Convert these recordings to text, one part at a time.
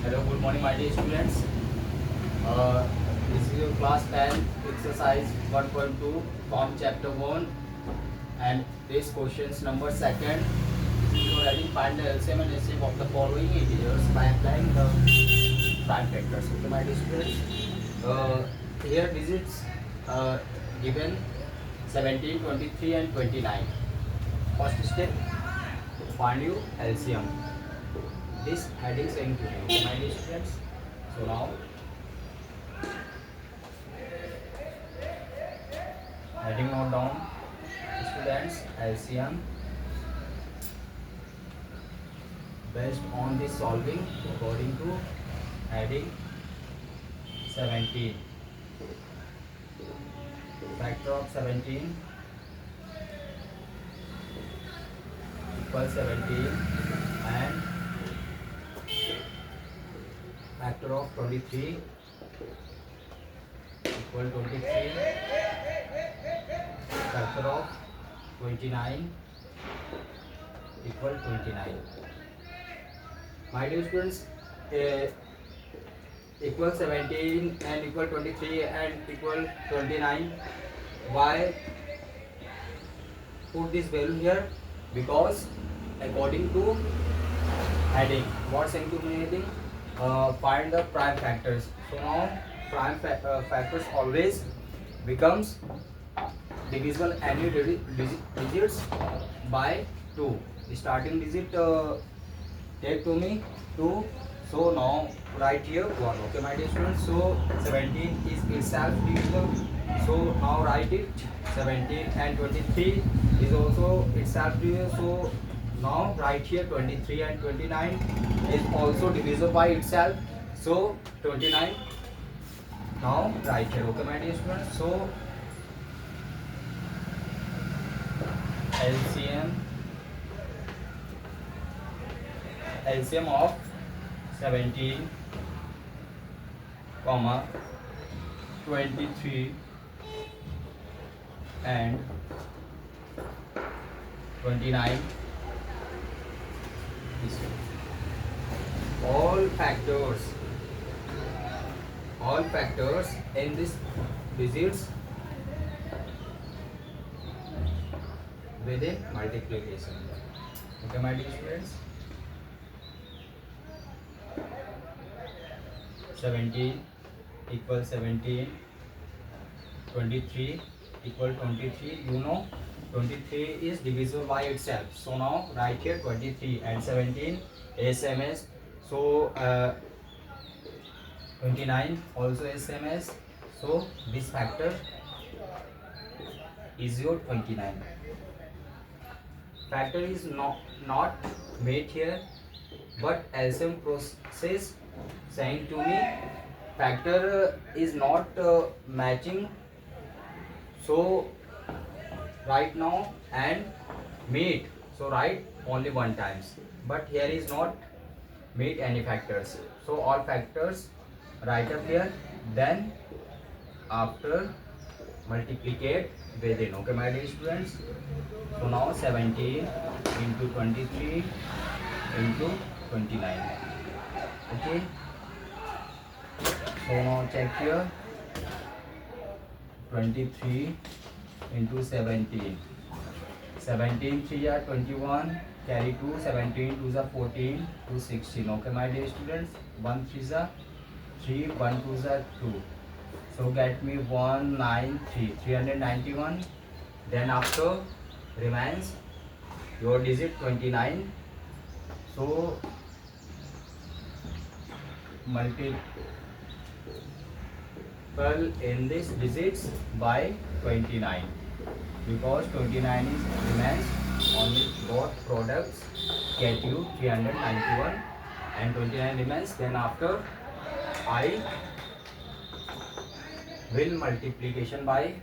Hello, good morning, my dear students. Uh, this is your class 10 exercise 1.2 from chapter 1, and this questions number second. You are writing find the LCM and HCF of the following integers by applying the prime factors. Okay, my dear students. Here digits given 17, 23 and 29. First step, find you LCM. This heading saying to me, okay, my dear students. So now heading note down, students LCM based on the solving according to heading 17. Factor of 17 equals 17 and factor of 23 equal 23, factor of 29 equal 29. My dear students, equal 17 and equal 23 and equal 29. Why put this value here? Because according to heading, what's saying to me heading? Find the prime factors. So now prime factors always becomes divisible any digits by 2. Starting digit take to me 2. So now write here 1. Okay, my dear students. So 17 is itself divisible. So now write it 17, and 23 is also itself divisible. So now write here 23 and 29 is also divisible by itself. So 29 now write here. Okay, my dear students. So LCM of 17, 23 and 29 is all factors in this digits within multiplication. Okay, my dear students. 17 equals 17, 23 equal 23. You know 23 is divisible by itself. So now write here 23 and 17 SMS. So 29 also SMS. So this factor is your 29. Factor is not made here, but LCM process saying to me factor is not matching. So right now and meet. So write only one times, but here is not meet any factors. So all factors write up here, then after multiplicate within. Okay, my dear students. So now 17 into 23 into 29. Okay. So now check here 23 into 17. 17 3 are 21. Carry 2. 17 2 are 14 to 16. Okay, my dear students. 1 3 are 3. 1 2 are 2. So get me 193. 391. Then after remains your digit 29. So multiple in this digits by 29, because 29 is remains only both products get you 391 and 29 remains. Then after I will multiplication by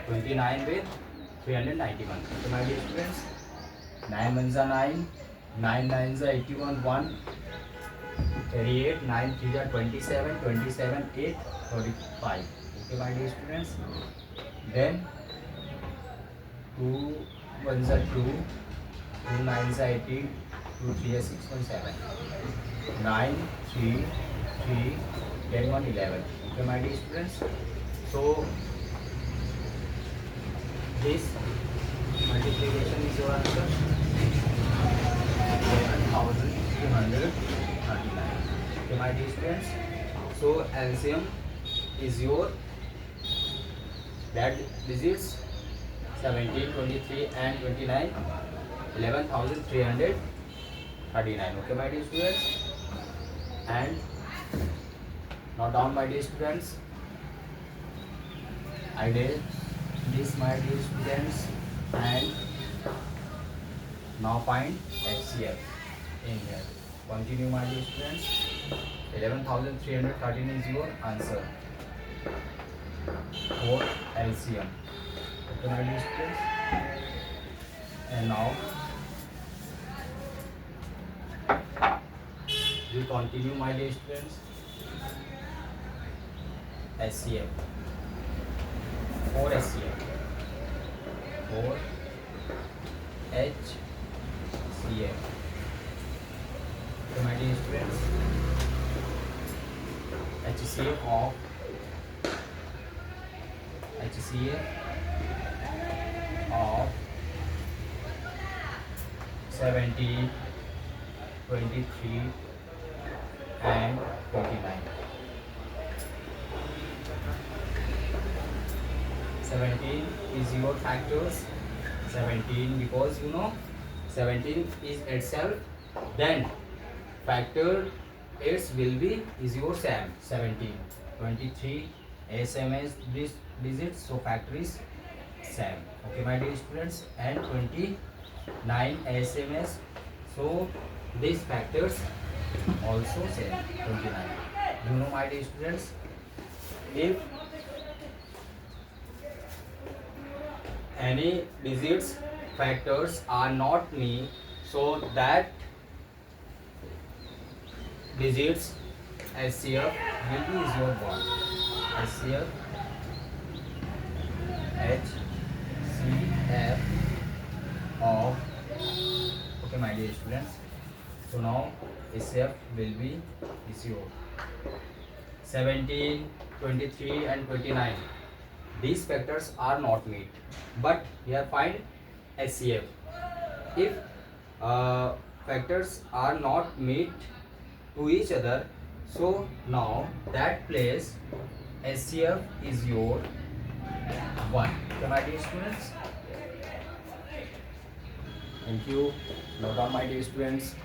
29 with 391. So my dear students, 9 ones are 9, 9 nines are 81, 1 carry 8, 9 3 are 27, 27 8 35. Okay, my dear students. Then 2 ones are 2, 2 nines are 80, 2 3 are 6 1 7. 9, 3, 3, 10, 1, 11. Okay, my dear students. So this multiplication is your answer. 11,339. Okay, my dear students. So LCM is your that digits 17, 23 and 29. 11,339. Okay, my dear students. And note down, my dear students. I did this, my dear students, and now find HCF in here. Continue, my dear students. 11,313 is your answer for LCM. Okay, my dear students. And now we continue, my dear students. HCF. For HCF. For HCF. Okay, my dear students. HCF of 17, 23 and 29. 17 is your factors. 17 because you know 17 is itself, then factor its will be is your same. 17, 23 SMS this digits, so factor is same. Okay, my dear students, and 29 SMS, so these factors also same. 29. You know, my dear students, if any digits factors are not meet, so that digits HCF will be is your one. HCF of, okay, my dear students, so now HCF will be is your 17, 23 and 29. These factors are not meet, but here find HCF. If factors are not meet to each other, so now that place HCF is your 1. Okay, my dear students. Thank you. Note down, my dear students.